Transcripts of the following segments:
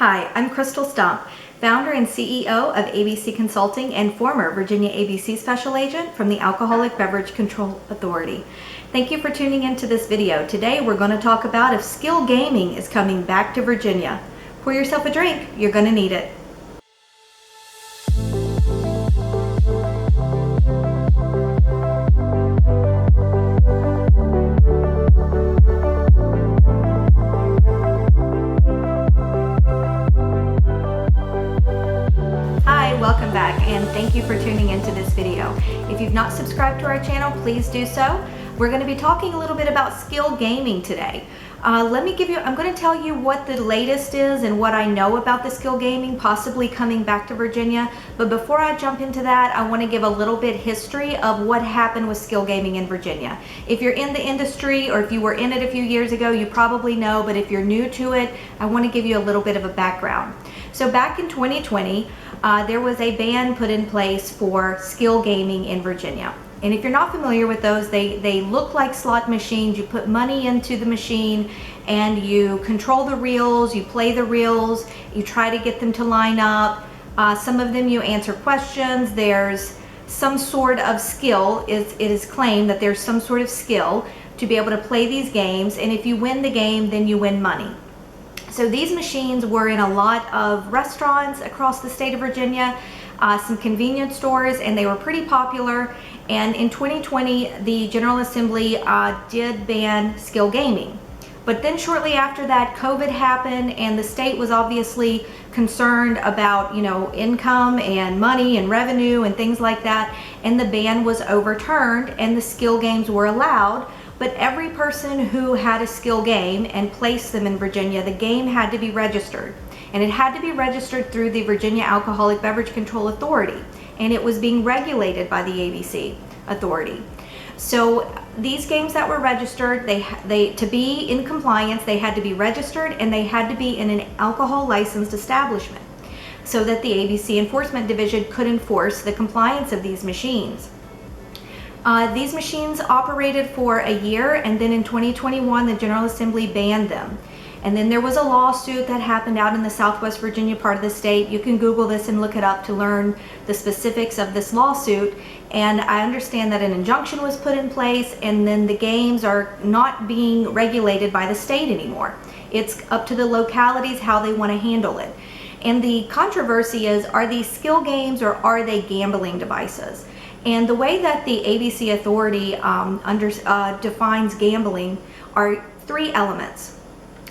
Hi, I'm Crystal Stump, founder and CEO of ABC Consulting and former Virginia ABC Special Agent from the Alcoholic Beverage Control Authority. Thank you for tuning into this video. Today we're going to talk about if skill gaming is coming back to Virginia. Pour yourself a drink, you're going to need it. Welcome back and thank you for tuning into this video. If you've not subscribed to our channel, please do so. We're going to be talking a little bit about skill gaming today. I'm going to tell you what the latest is and what I know about the skill gaming possibly coming back to Virginia. But before I jump into that, I want to give a little bit history of what happened with skill gaming in Virginia. If you're in the industry or if you were in it a few years ago, you probably know, but if you're new to it, I want to give you a little bit of a background. So back in 2020, there was a ban put in place for skill gaming in Virginia. And if you're not familiar with those, they look like slot machines. You put money into the machine and you control the reels, you play the reels, you try to get them to line up. Some of them you answer questions. There's some sort of skill. It is claimed that there's some sort of skill to be able to play these games. And if you win the game, then you win money. So these machines were in a lot of restaurants across the state of Virginia, some convenience stores, and they were pretty popular. And in 2020, the General Assembly did ban skill gaming. But then shortly after that, COVID happened, and the state was obviously concerned about, income and money and revenue and things like that. And the ban was overturned, and the skill games were allowed. But every person who had a skill game and placed them in Virginia, the game had to be registered. And it had to be registered through the Virginia Alcoholic Beverage Control Authority. And it was being regulated by the ABC Authority. So these games that were registered, to be in compliance, they had to be registered and they had to be in an alcohol licensed establishment so that the ABC Enforcement Division could enforce the compliance of these machines. These machines operated for a year, and then in 2021 the General Assembly banned them. And then there was a lawsuit that happened out in the Southwest Virginia part of the state. You can Google this and look it up to learn the specifics of this lawsuit. And I understand that an injunction was put in place, and then the games are not being regulated by the state anymore. It's up to the localities how they want to handle it. And the controversy is, are these skill games or are they gambling devices? And the way that the ABC Authority defines gambling are three elements.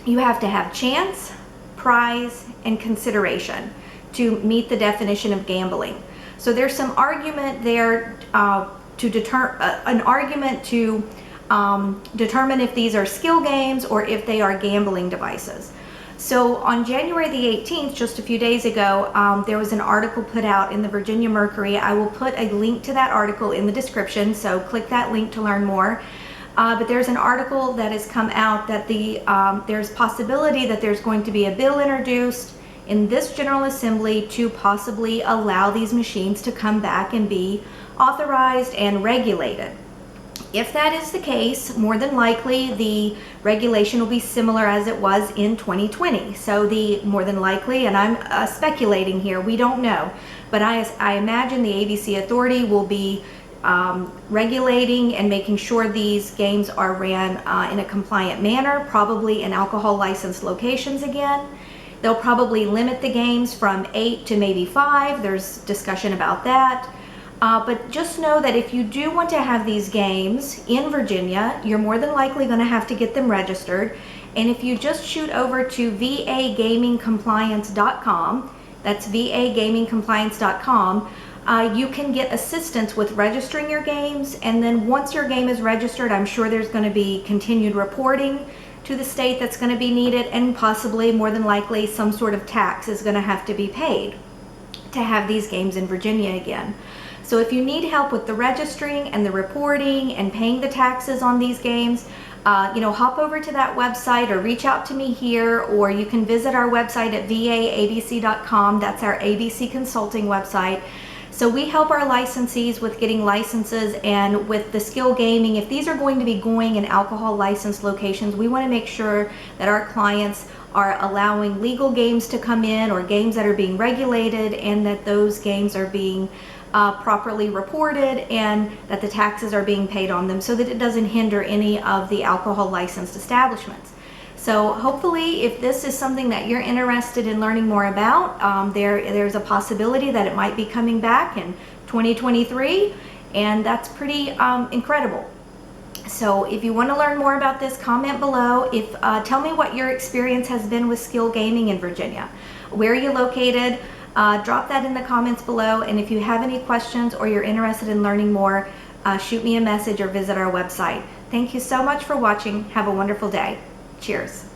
You have to have chance, prize, and consideration to meet the definition of gambling. So there's some argument there to determine if these are skill games or if they are gambling devices. So on January the 18th, just a few days ago, there was an article put out in the Virginia Mercury. I will put a link to that article in the description, so click that link to learn more. But there's an article that has come out that there's possibility that there's going to be a bill introduced in this General Assembly to possibly allow these machines to come back and be authorized and regulated. If that is the case, more than likely the regulation will be similar as it was in 2020. So more than likely, and I'm speculating here, we don't know, but I imagine the ABC Authority will be regulating and making sure these games are ran in a compliant manner, probably in alcohol licensed locations again. They'll probably limit the games from 8 to maybe 5. There's discussion about that. But just know that if you do want to have these games in Virginia, you're more than likely going to have to get them registered. And if you just shoot over to vagamingcompliance.com, that's vagamingcompliance.com, you can get assistance with registering your games. And then once your game is registered, I'm sure there's going to be continued reporting to the state that's going to be needed, and possibly, more than likely, some sort of tax is going to have to be paid to have these games in Virginia again. So if you need help with the registering and the reporting and paying the taxes on these games, hop over to that website or reach out to me here, or you can visit our website at vaabc.com. That's our ABC Consulting website. So we help our licensees with getting licenses, and with the skill gaming, if these are going to be going in alcohol licensed locations, we want to make sure that our clients are allowing legal games to come in, or games that are being regulated, and that those games are being properly reported, and that the taxes are being paid on them, so that it doesn't hinder any of the alcohol licensed establishments. So hopefully, if this is something that you're interested in learning more about, there's a possibility that it might be coming back in 2023, and that's pretty incredible. So if you want to learn more about this, comment below. Tell me what your experience has been with skill gaming in Virginia. Where are you located? Drop that in the comments below, and if you have any questions or you're interested in learning more, shoot me a message or visit our website. Thank you so much for watching. Have a wonderful day. Cheers.